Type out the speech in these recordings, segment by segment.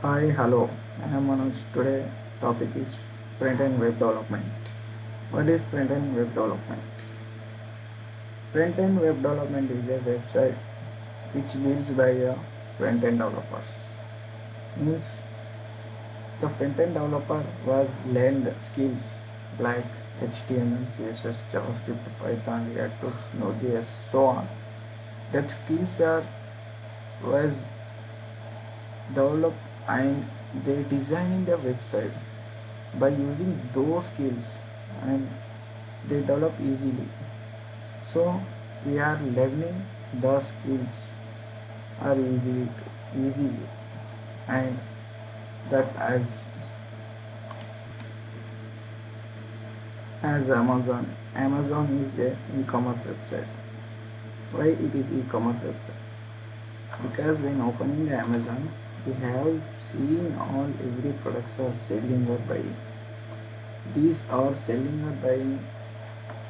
Hi, hello. I am Manoj. Today topic is front-end web development. What is front-end web development? Front-end web development is a website which built by a front-end developers. Means the front-end developer was learned skills like HTML, CSS, JavaScript, Python, React, Node.js, so on. That skills are was developed and they designing the website by using those skills and they develop easily. So we are learning the skills are easy and that as Amazon is a e-commerce website. Why it is e-commerce website? Because when opening the Amazon we have seen all every products are selling or buying. These are selling or buying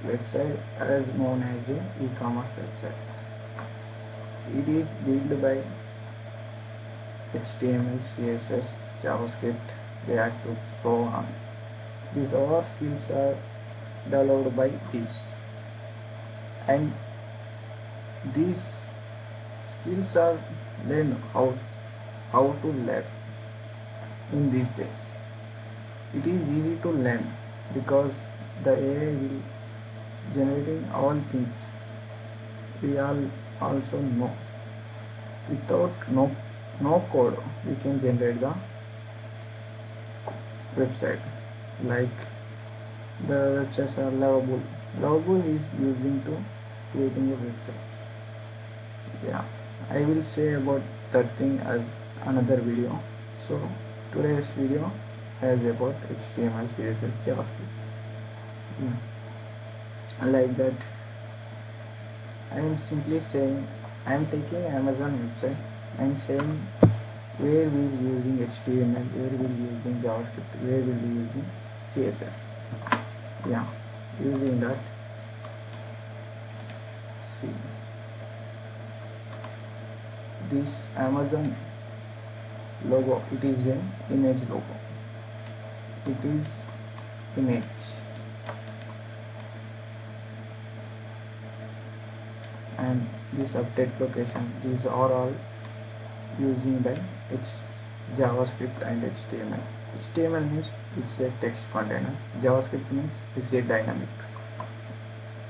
website as known as a e-commerce website. It is built by HTML, CSS, JavaScript, React, so on. These all skills are developed by this, and these skills are learned how to learn in these days. It is easy to learn because the AI will generating all things. We all also know without no code we can generate the website. Like the websites are lovable. Lovable is using to creating a website. Yeah, I will say about that thing as another video. So today's video is about HTML, CSS, JavaScript. Yeah. Like that, I am simply saying I am taking Amazon website and saying where we will using HTML, where we will using JavaScript, where we will using CSS. Yeah, using that. See, this Amazon logo, it is an image logo. It is image, and this update location, these are all using by JavaScript and HTML. HTML means it's a text container. JavaScript means it's a dynamic.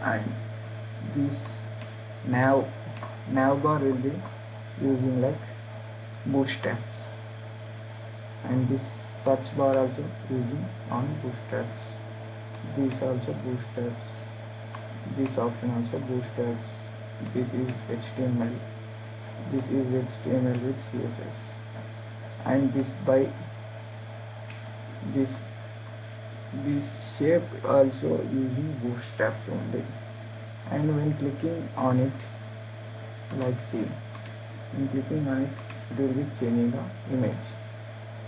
And this nav navbar will be using like bootstraps, and this search bar also using on bootstraps. This also bootstraps. This option also bootstraps. This is HTML. This is HTML with CSS, and this by this this shape also using bootstraps only. And when clicking on it, like see, when clicking on it, it will be changing the image.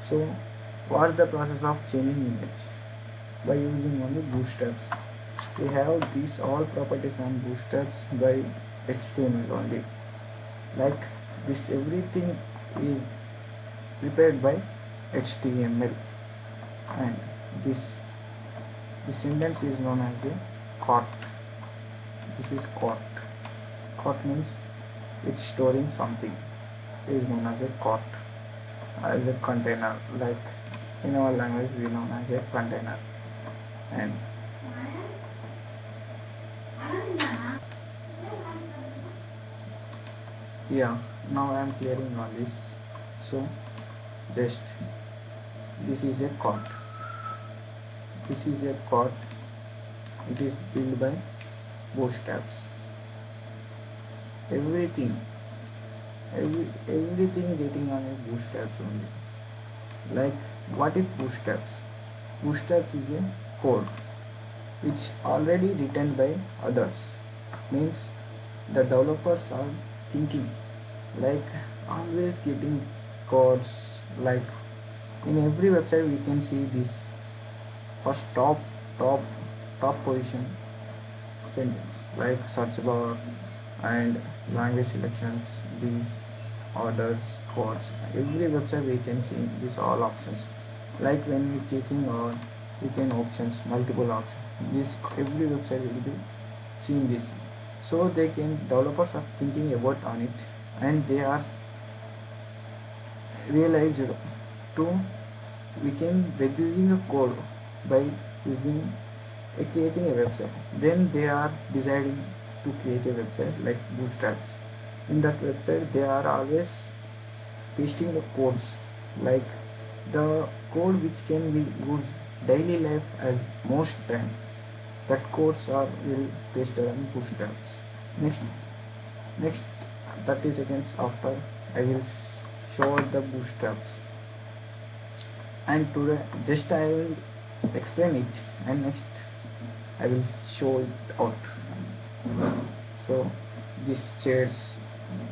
So what's the process of changing image? By using only bootstraps. We have these all properties on bootstraps by HTML only. Like this everything is prepared by HTML, and this sentence is known as a cart. This is cart. Cart means it's storing something. It is known as a cart, as a container. Like in our language we know as a container. And yeah, now I am clearing all this. So just this is a cart. This is a cart. It is built by bootstraps. Everything, everything getting on a bootstraps only. Like what is bootstraps? Bootstraps is a code which already written by others. Means the developers are thinking like always getting codes. Like in every website we can see this first top top position sentence like search bar and language selections. These orders, codes. Every website we can see these all options. Like when we clicking on, we can options, multiple options. This every website will be seeing this. So they can, developers are thinking about on it, and they are realized to, we can reducing the code by using creating a website. Then they are deciding to create a website like bootstraps. In that website they are always pasting the codes, like the code which can be used daily life as most time, that codes are will pasted on bootstraps. Next next 30 seconds after I will show the bootstraps, and today just I will explain it, and next I will show it out. So these chairs,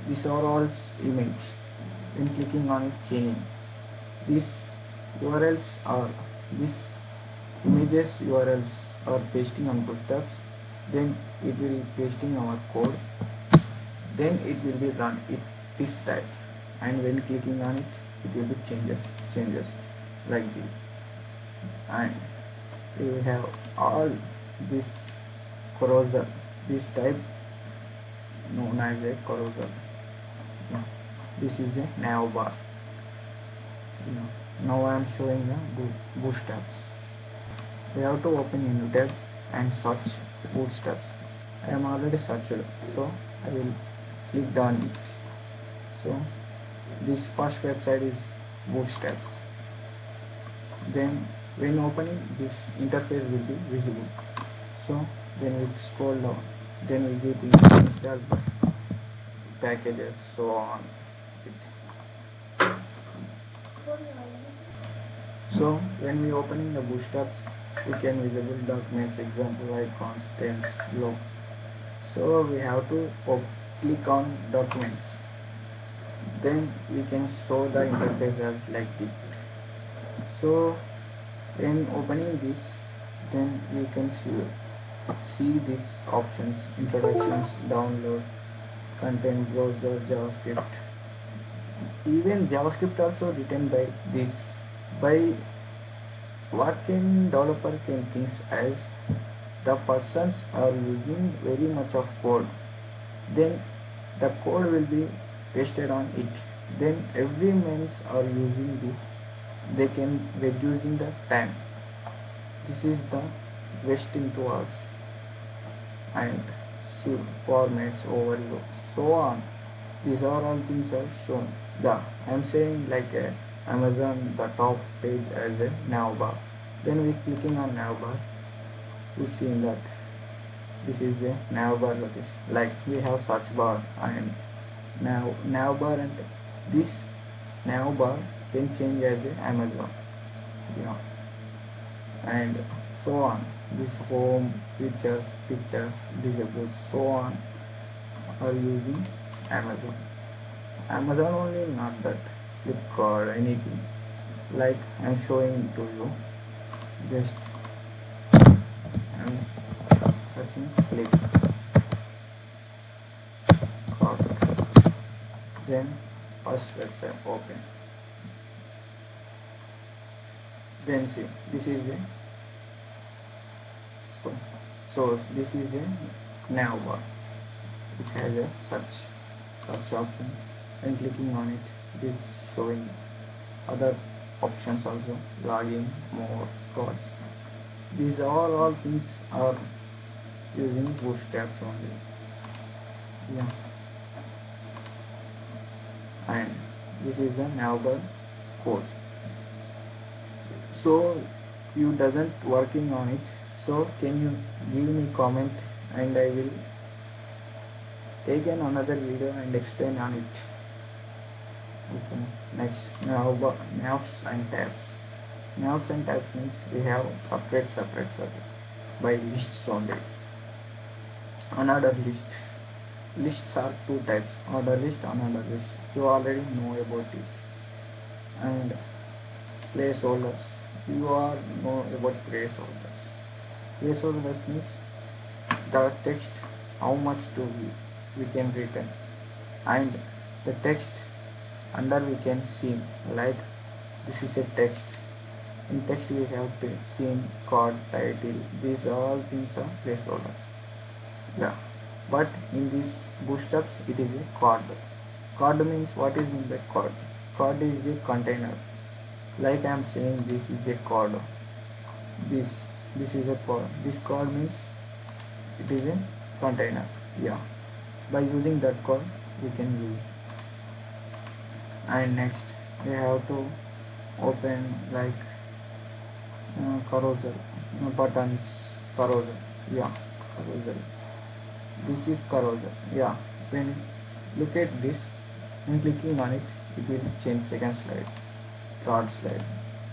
these are all image. When clicking on it, changing these URLs are, these images URLs are pasting on bootstraps. Then it will pasting our code, then it will be run it this type, and when clicking on it, it will be changes like this. And we have all this carousel, this type known as a carousel. Yeah. This is a nav bar. Yeah. Now I am showing the bootstraps. We have to open a new tab and search bootstraps. I am already searched, so I will click on it. So this first website is bootstraps. Then when opening, this interface will be visible. So then we scroll down, then we get install packages, so on it. So when we opening the bootstraps, we can visible documents, example icons, stems, logs. So we have to click on documents. Then we can show the interface as like this. So when opening this, then we can see these options: introductions, download, content, browser, JavaScript. Even JavaScript also written by this. By what can developer can think as, the persons are using very much of code, then the code will be pasted on it. Then every means are using this, they can reducing the time. This is the best thing to us. And see formats, overload, so on. These are all things are shown. The I am saying like a Amazon, the top page as a navbar. Then we clicking on navbar, we see that this is a navbar location. Like we have search bar and navbar, and this navbar can change as a Amazon. Yeah. And so on. This home, features, pictures, disabled, so on are using Amazon. Amazon only, not that Flipkart, anything. Like I'm showing to you. Just I'm searching Flipkart. Then first website open. Then see, this is a so this is a navbar which has a search option, and clicking on it, this showing other options also, login, more, codes. These are all things are using bootstraps only. Yeah. And this is a navbar code. So you doesn't working on it, so can you give me comment, and I will take another video and explain on it. Okay. Next, navs and tabs. Navs and tabs means we have separate by lists only. Another list. Lists are two types: order list, another list. You already know about it. And placeholders. You are know about placeholders. Placeholders means the text, how much to we can return, and the text Under we can see like this is a text. In text we have scene, card, title. These all things are placeholder. Yeah. But in this bootstraps it is a card. Card means what is meant by card? Card is a container. Like I am saying this is a card. This this is a card. This card means it is a container. Yeah. By using that card we can use. And next we have to open like carousel buttons carousel. Yeah, carousel. This is carousel. Yeah, when look at this, when clicking on it, it will change second slide, third slide,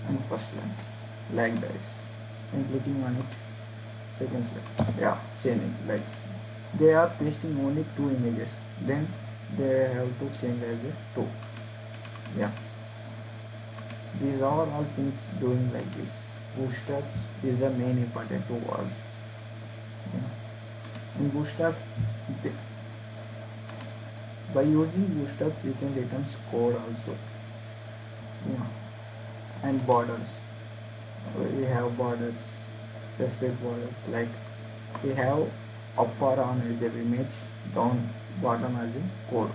and first slide like this. When clicking on it, second slide. Yeah, changing like they are pasting only two images. Then they have to change as a two. Yeah, these are all things doing like this. Bootstraps is the main important to us. Yeah. In Bootstrap, by using Bootstrap, we can return code also. Yeah. And borders. We have borders, specific borders like we have up or on as a image, down bottom as a code.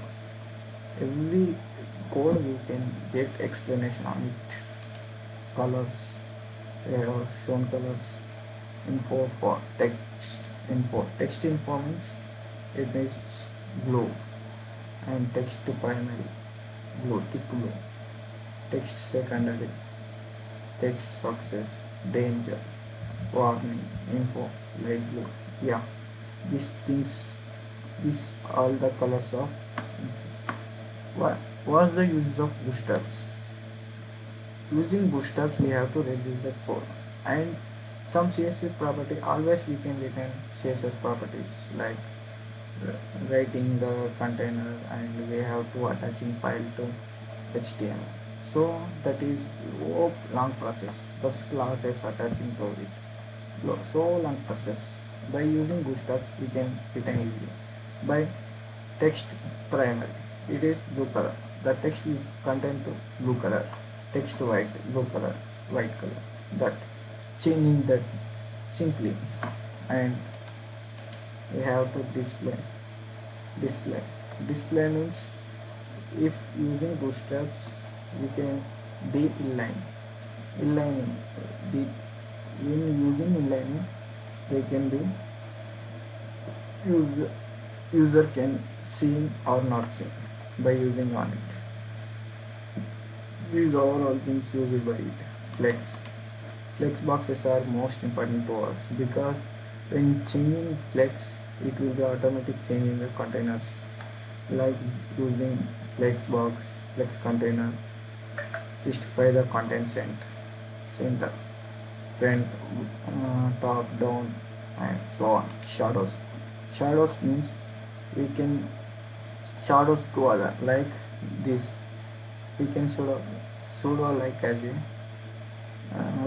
Every code we can get explanation on it. Colors, we have shown colors. Info for text info. Text info means it is blue, and text to primary blue, thick blue. Text secondary, text success, danger, warning, info, light blue. Yeah, these things, these all the colors of. What's the use of bootstraps? Using bootstraps we have to register code, and some CSS property always we can return CSS properties like writing the container, and we have to attaching file to HTML. So that is a long process. First class is attaching to it. So long process. By using bootstraps we can return easily. By text primary, it is blue color. The text is content to blue color. Text white, blue color, white color. That changing that simply, and we have to display. Display means if using bootstraps we can de-inline. Inlining. De- when using inlining they can be user can see or not see by using on it. These are all things used by it. Flex boxes are most important to us because when changing flex it will be automatic changing the containers, like using flex box, flex container, justify the content center, front, top, down, and so on. Shadows means we can shadows to other like this. We can pseudo like as a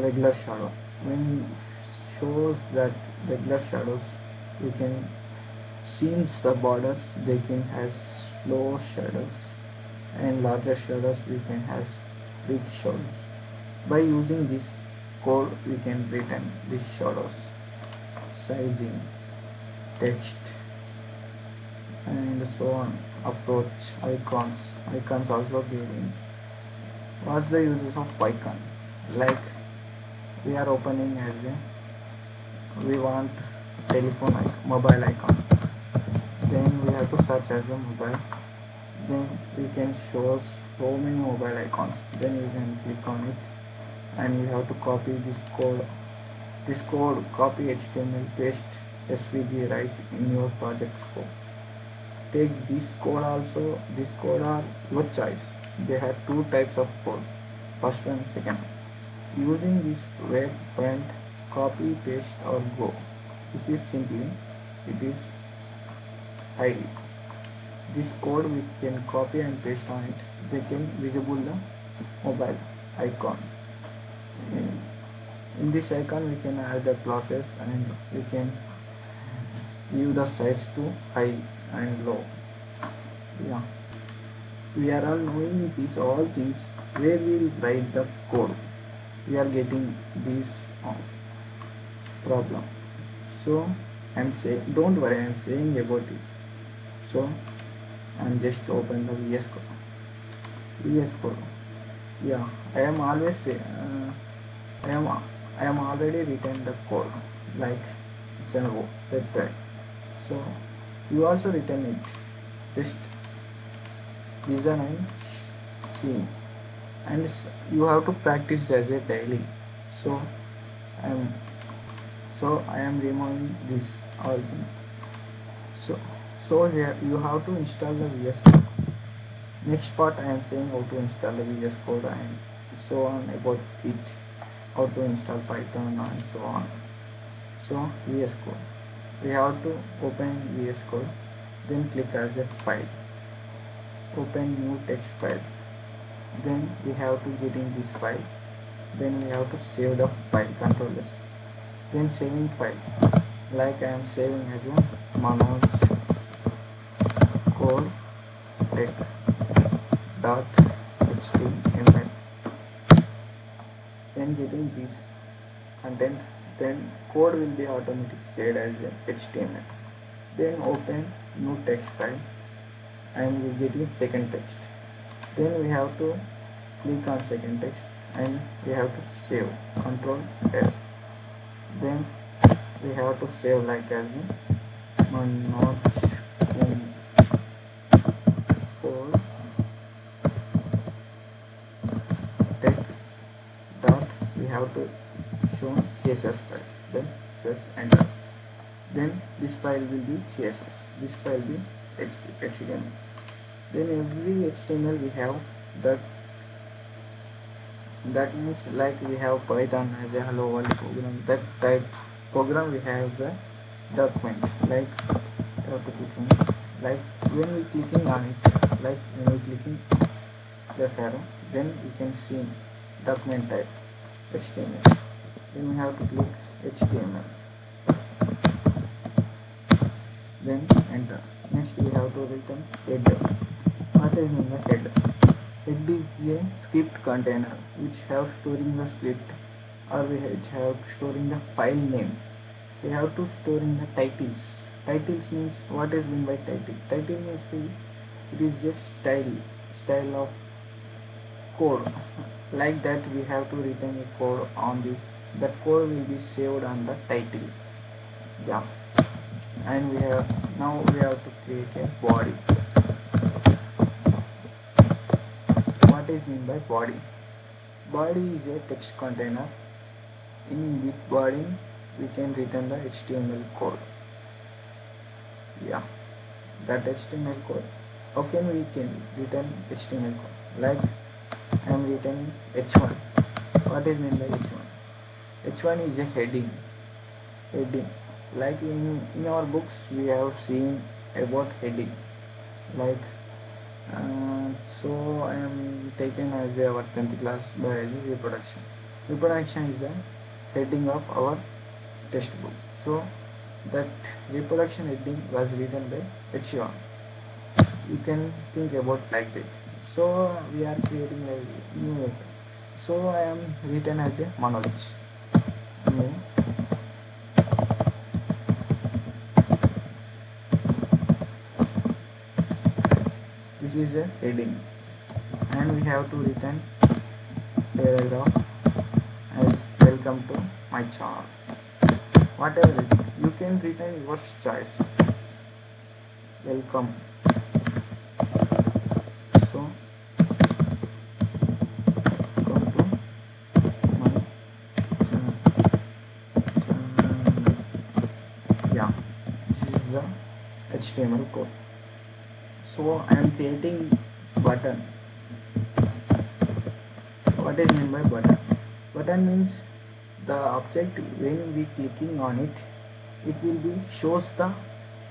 regular shadow. When shows that regular shadows, we can since the borders they can have slow shadows, and larger shadows we can have big shadows. By using this code we can return these shadows, sizing, text, and so on. Approach, icons also giving. What's the uses of icon? Like we are opening as a we want mobile icon, then we have to search as a mobile, then we can show so many mobile icons, then you can click on it, and you have to copy this code copy HTML, paste SVG, right in your project scope. Take this code also. This code are your choice. They have two types of code, first one, second. Using this web front, copy, paste or go. This is simply, it is hide. This code we can copy and paste on it. They can visible the mobile icon. In this icon we can add the classes, and we can give the size to high and low. Yeah. we are all knowing these all things, where we will write the code, we are getting this problem. So I'm saying, don't worry, I'm saying about it. So I'm just open the VS code. Yeah, I am always I am I am already written the code, like it's an website. So you also written it, just listen and see, and you have to practice as a daily. So I am I am removing this all things. So here you have to install the VS code. Next part I am saying how to install the VS code and so on about it, how to install Python and so on. So VS code, we have to open VS code, then click as a file, open new text file, then we have to get in this file, then we have to save the file, control S, then saving file, like I am saving as a Manoj code tech dot html, then getting this content, then code will be automatically saved as HTML, then open new text file and we getting second text, then we have to click on second text and we have to save, control S, then we have to save like as Manoj code tech dot, we have to show CSS file, then press enter, then this file will be CSS, this file will be HTML, then every HTML we have that, that means like we have Python as a hello world program, that type program we have the document, like we have to click on it, like when we clicking on it, like when we clicking left arrow, then we can see document type HTML, then we have to click HTML, then enter. Next we have to written header. What is mean by header? Head is a script container which have storing the script, or which have storing the file name. We have to store in the titles. Titles means, what is mean by title? Title means it is just style of code. Like that we have to written a code on this. That code will be saved on the title. Yeah. And we have to create a body. What is mean by body? Body is a text container. In with body we can return the HTML code. Yeah, that HTML code. How can we can return HTML code? Like I am returning h1. What is mean by h1? H1 is a heading. Like in our books we have seen about heading, like so I am taken as our 10th class biology reproduction is the heading of our textbook. So that reproduction heading was written by h1. You can think about like that. So we are creating a new method. So I am written as a Manoj. This is a heading, and we have to return paragraph as welcome to my channel. Whatever it is, you can return your choice. Welcome. So come to my channel. Yeah, this is the HTML code. So I am creating button. What is meant by button? Button means the object, when we clicking on it, it will be shows the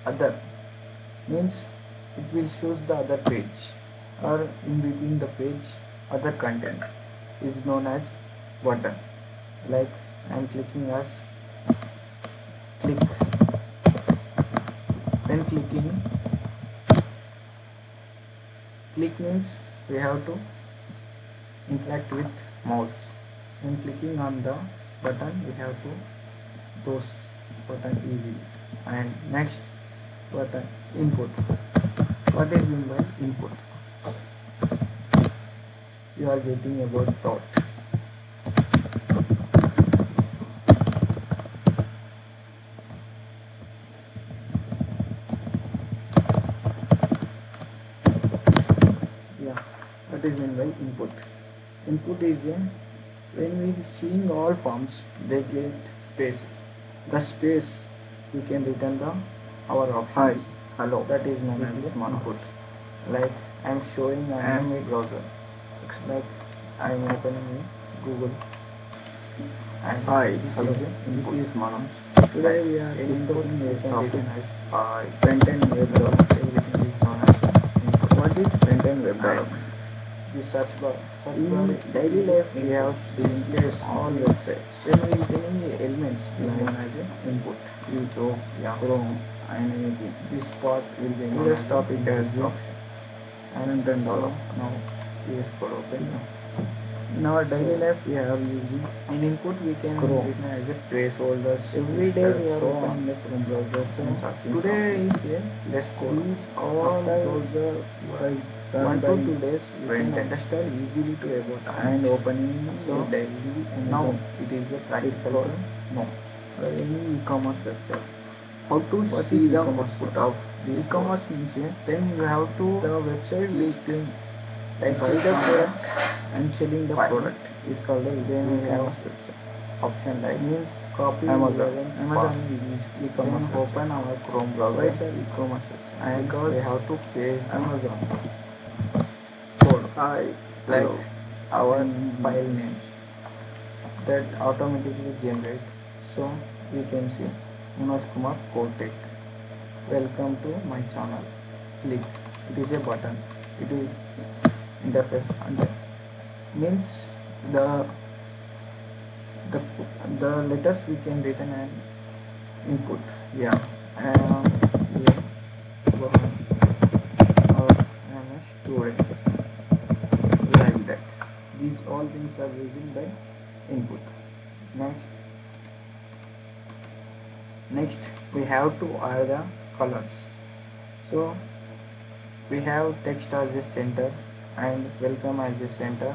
other, means it will shows the other page, or in between the page other content is known as button. Like I am clicking as click, then click Click means we have to interact with mouse. When clicking on the button, we have to those button easily. And next button, input. What is mean by input? You are getting about dot. Yeah, what is mean by input? Input is a when we seeing all forms, they get spaces. The space we can return the our options. Hi, hello. That is known This as is the Manoj. input. Like I am showing I on am a a browser. like I am opening a Google and Hi, this hello. is a This input. is Manoj. Today Like we are any discussing topic everything topic. written as Hi, front-end web hello. development. Everything is known as an input. What is front-end web And development? the search bar. Search bar In daily is life, we input. have Displays all when websites. we any elements is Like known as an input. YouTube, Yeah. Chrome, and anything. This part will be In known this as an topic as input the option. And front-end so development. now VS Code open. Yeah. In our daily So life, we have using in input we can Chrome. written as a placeholders, Every day bootstrap, we are so on. opening the Chrome browser So and searching today something. is a less code. These all After browser was one run to by 2 days we can front-end understand easily to about and it. opening So a daily now Amazon it is a practical Flipkart thing. No. or any e-commerce website. How to What see is the e-commerce? output of This code. e-commerce means Then you have to the website which click can like buy this the on product the and selling the file. product Is called a then we have e-commerce website. Option like means copy Amazon. URL Amazon path. is Then e-commerce website. open our Chrome Why browser is an e-commerce website? and Because we have to paste the Amazon. code Hi, like hello. our And file name that automatically generate. So we can see Manoj Kumar Kotek. Welcome to my channel. Click. It is a button. It is interface under means the the the letters we can written an input. Yeah. Yeah. Or I am a student. Like that. These all things are using by input. Next, next we have to add the colors. So we have text as a center and welcome as a center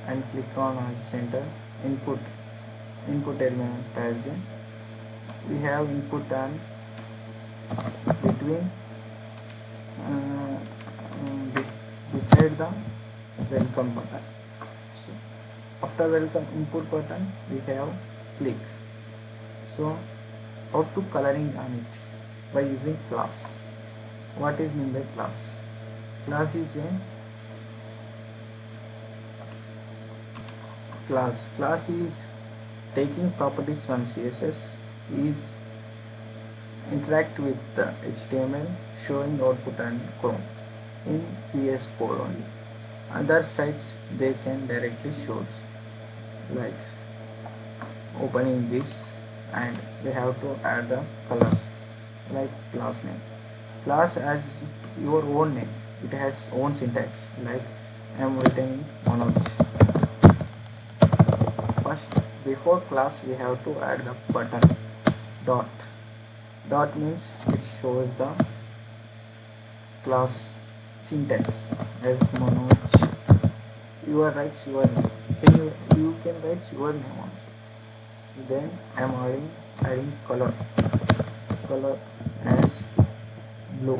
and click on as center input element as a we have input and between beside the welcome button. So after welcome input button we have click. So how to coloring on it by using class. What is mean by class? Class is a class is taking properties from CSS is interact with the HTML showing output and Chrome in VS Code only. Other sites they can directly shows like opening this and we have to add the colors like class name. Class as your own name. It has own syntax like I am writing Manoj. First before class we have to add the button dot. Dot means it shows the class syntax as Manoj. You are writes your name. You can write your name also. So then I am adding color as blue.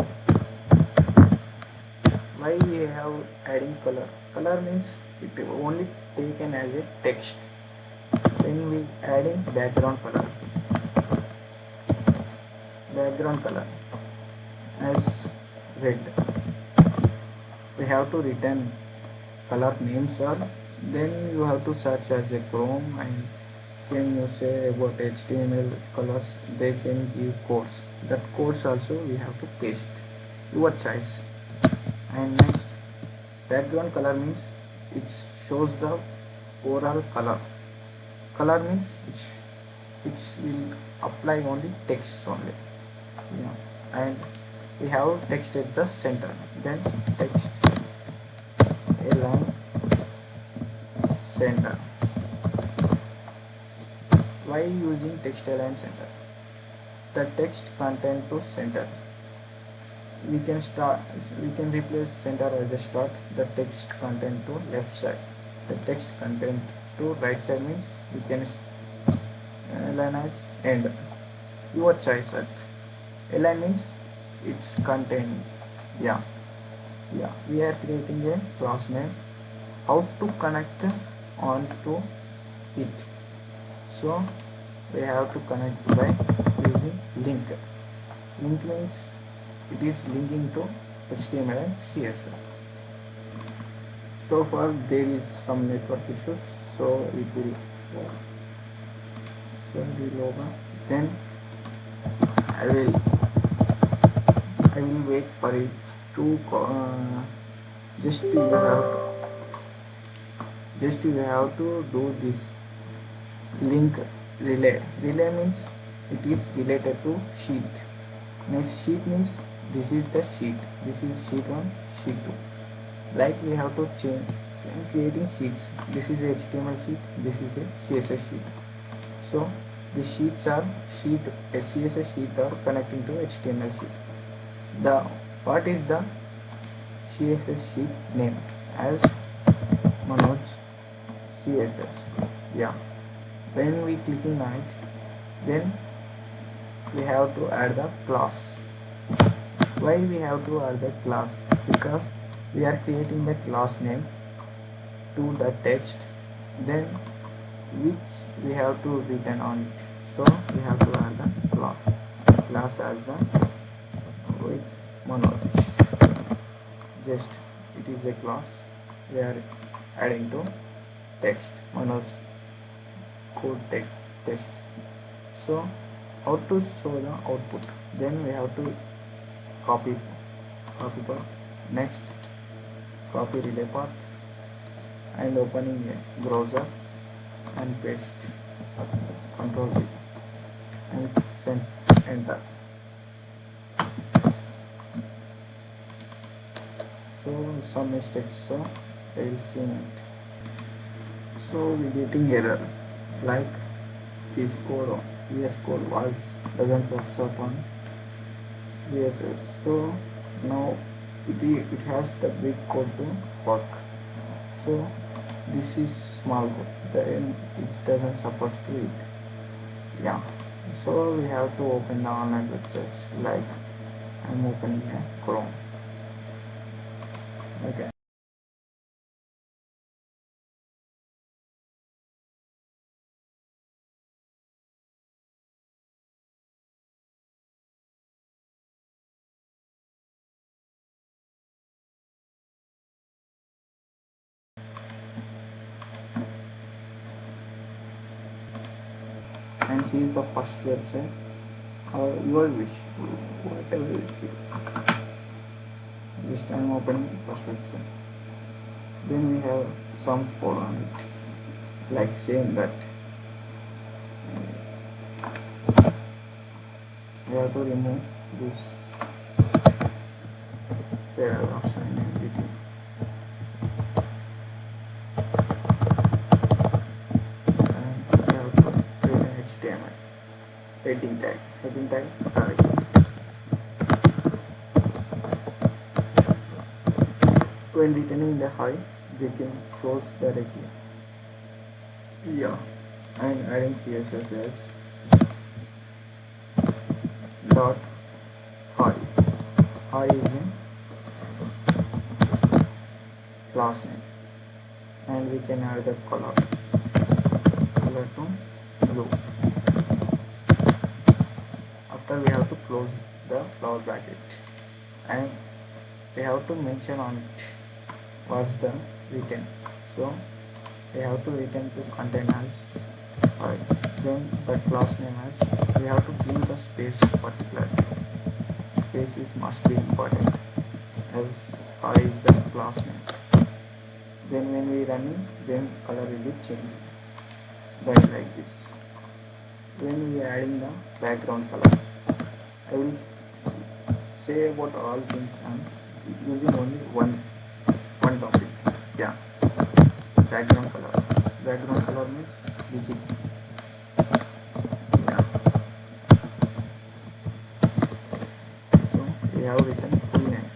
Why we have adding color? Color means it only taken as a text. Then we adding background color as red. We have to return color names are then you have to search as a Chrome and can you say about HTML colors they can give codes. That codes also we have to paste your choice. And next background color means it shows the overall color. Color means it will apply only text only. Yeah. And we have text at the center. Then text align center. Why using text align center? The text content to center. We can start. We can replace center as a start. The text content to left side. The text content to right side means we can align as end. Your choice. Sir. Align means its content. Yeah, yeah. We are creating a class name. How to connect on to it? So we have to connect by using link. Link means it is linking to HTML and CSS. So far there is some network issues, so it will show the logo. Then I will I will wait for it to just you have to do this link relay. Relay means it is related to sheet. Next sheet means this is the sheet. This is sheet 1, sheet 2. Like we have to change in creating sheets. This is a HTML sheet. This is a CSS sheet. So the sheets are sheet a CSS sheet are connecting to HTML sheet. The what is the CSS sheet name? As Manoj CSS. Yeah. When we clicking on it, then we have to add the class. Why we have to add the class? Because we are creating the class name to the text, then which we have to written on it. So we have to add the class as the which Manoj. Just it is a class we are adding to text Manoj code text. So how to show the output? Then we have to copy path, next copy relay path, and opening a browser and paste control V and send enter. So some mistakes, so I will see it. So we getting error like this code VS code was doesn't work up on CSS. So now it has the big code to work. So this is small code, then it doesn't support to it. Yeah. So we have to open the online websites like I'm opening a Chrome. Okay. And see the first website or your wish, whatever it is. This time opening first website. Then we have some code on it, like saying that we have to remove this paragraphs and everything. And we have to create an HTML heading tag. Heading tag correct. When returning the hi, they can shows directly. Yeah. And adding CSS as dot hi. Hi is in class name, and we can add the color to blue. After we have to close the flower bracket, and we have to mention on it what's the written. So we have to return to contain as file. Then the class name as we have to give the space particularly. Space is must be important as I is the class name. Then when we running, then color will be changed by like this. When we are adding the background color, I will say about all things and using only one topic. Yeah, background color. Background color means digit. Yeah, so we have written full name,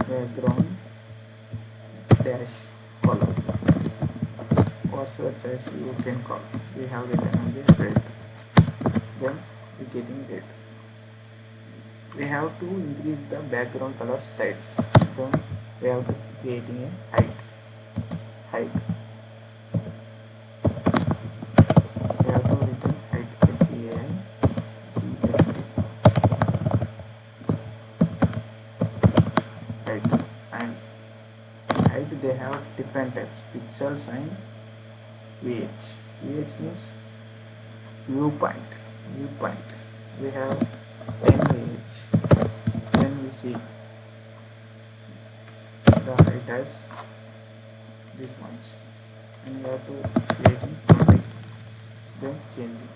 background dash color, or such as you can call. We have written on this red. Then we getting red. We have to increase the background color size. Then we have to creating a height. We have to written height, height. And in height they have different types, pixels and VH. VH means viewpoint. Viewpoint. We have 10 VH. Then we see the height as this much, and we have to create in 20. Then change it.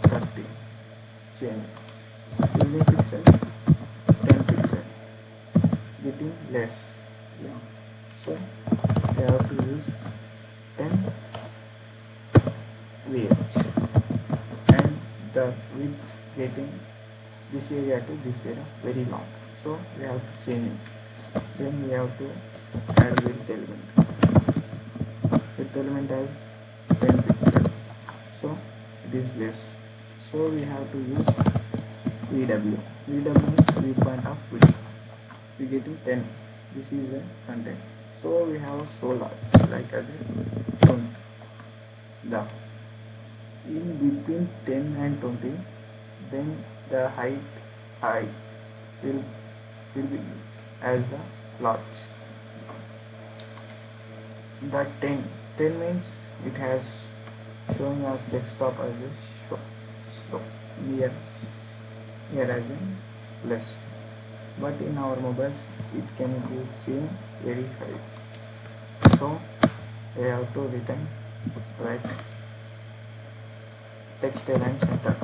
30. Change. Using pixel, 10 pixel. Getting less. Yeah. So we have to use 10 VH, and the width getting this area to this area very long. So we have to change it. Then we have to add width element. Width element has 10 pixels. So it is less. So we have to use VW. VW means viewpoint of video. We getting 10. This is the content. So we have so large like as a 20. The in between 10 and 20, then the height will be as the large. The 10 means it has showing us desktop as a show. So here as in less. But in our mobiles it can be seen very high. So we have to written like text align center.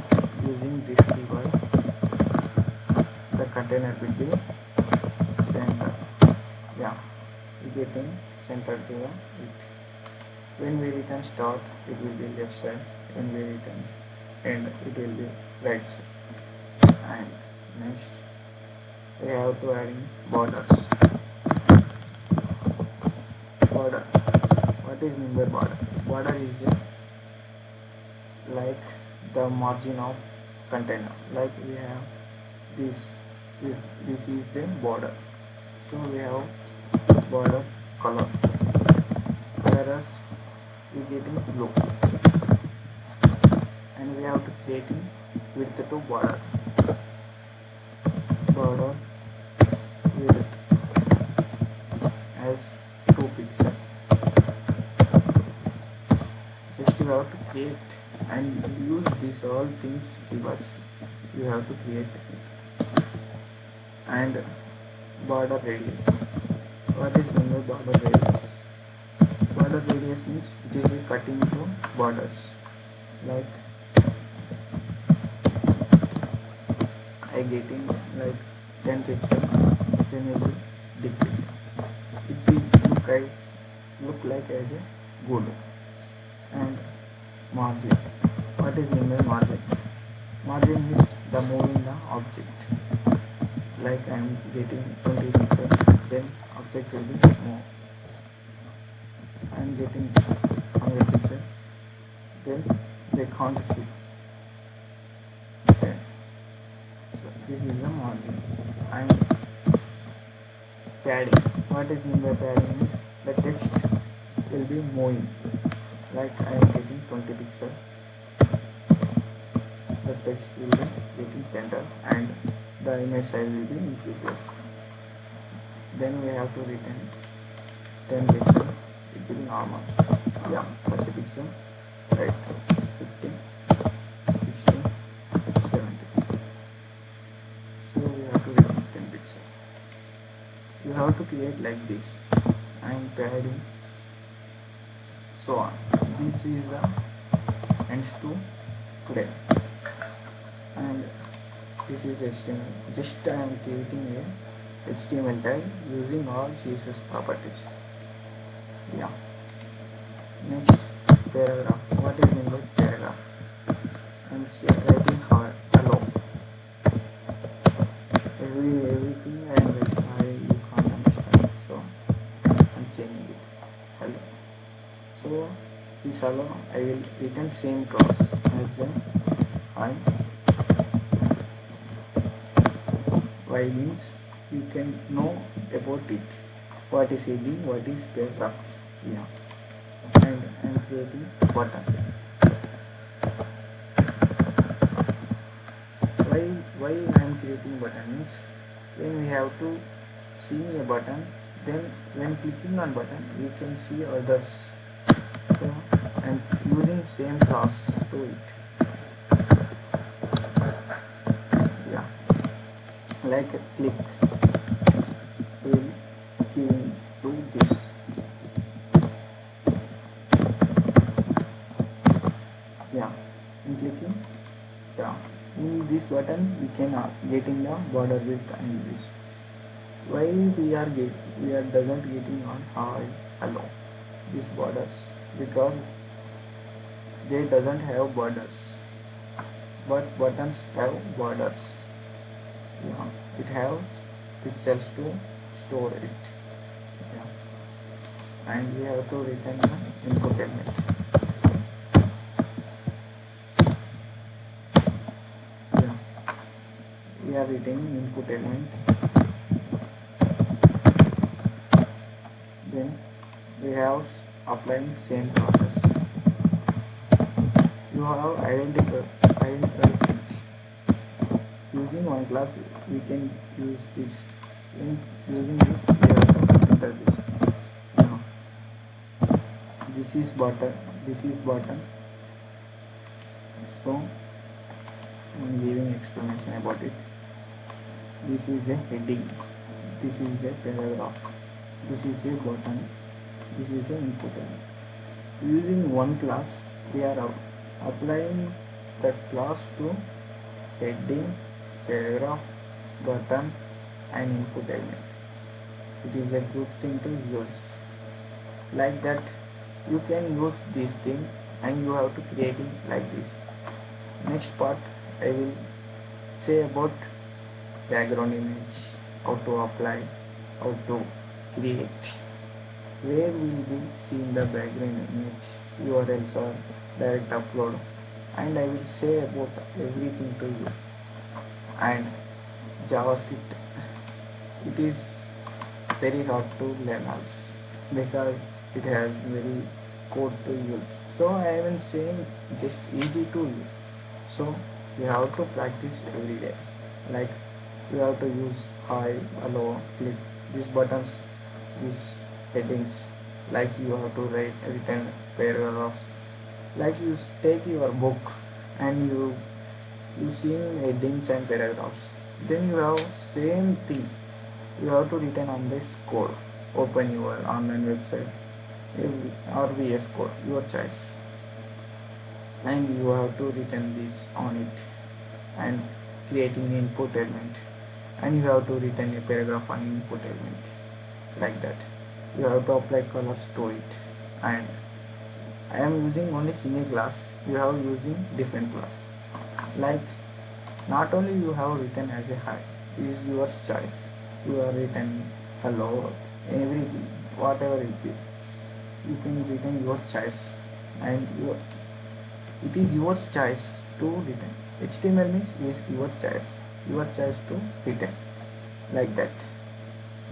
Using this keyword, the container will be center. Yeah, we getting center to the it. When we return start, it will be left side. When we return end, it will be right side. And next, we have to add in borders. Border. What is mean by border? Border is like the margin of container. Like we have this. This is the border. So we have border color. Whereas we getting blue, and we have to create width to border width as 2 pixel. Just you have to create and use these all things keywords. You have to create it. And border radius. What is mean by border radius? Border radius means it is a cutting to borders. Like I getting like 10 pixels, then it will decrease. It will look like as a good. And margin. What is mean by margin? Margin is the moving the object. Like I am getting 20 pixels, then object will be more. I am getting 100 pixels, then they can't see. Okay. So this is the margin. And padding. What is mean by padding is the text will be moving. Like I am getting 20 pixels, the text will be getting center and the image size will be increases. Then we have to return 10 pixel, it will be normal. Yeah, 30 pixel, right, 15, 16, 17. So we have to return 10 pixel. You have to create like this and padding, so on. This is the ends to today. And this is HTML. Just I am creating a HTML tag using all CSS properties. Yeah. Next, paragraph. What is meant by paragraph? I am writing hard hello. Everything I am writing you can't understand. So I am changing it. Hello. So this hello I will return same clause as the I. Why means you can know about it. What is heading, what is paragraph. Yeah. And I am creating button. Why why I am creating button means when we have to see a button, then when clicking on button we can see others. So I am using same class to it. Yeah. Like a click will give to this. Yeah. In clicking, yeah. In this button we can getting the border width and this. Why we are doesn't getting on hi hello these borders, because they doesn't have borders, but buttons have borders. Yeah, it has pixels to store it. Yeah, and we have to return the input element. Yeah, we are returning input element. Then we have applying same process. You have identified things. Using one class we can use this. In using this we have to enter this. Now this is button, this is button. So I am giving explanation about it. This is a heading, this is a paragraph, this is a button, this is an input element. Using one class we are applying that class to heading, paragraph, button and input element. It is a good thing to use. Like that you can use this thing and you have to create it like this. Next part I will say about background image, how to apply, how to create, where we will be seeing the background image, URLs or direct upload, and I will say about everything to you. And JavaScript, it is very hard to learn us because it has very code to use. So I am saying just easy to use. So you have to practice every day. Like you have to use hi, hello, click these buttons, these headings. Like you have to write written paragraphs. Like you take your book and you see headings and paragraphs. Then you have same thing. You have to written on this code. Open your online website or VS Code, your choice, and you have to written this on it and creating input element, and you have to written a paragraph on input element. Like that you have to apply colors to it. And I am using only single class, you have using different class. Like not only you have written as a hi, it is your choice. You are written hello, everything, whatever it is, you can written your choice. And it is your choice to written. HTML means is your choice to written, like that.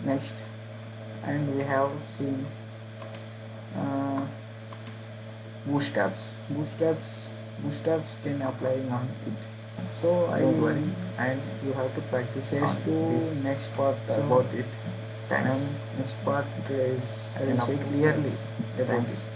Next, and we have seen uh, bootstraps can apply on it. So don't worry, and you have to practice on this. Next part about it. Thanks. And next part is I will say clearly about it.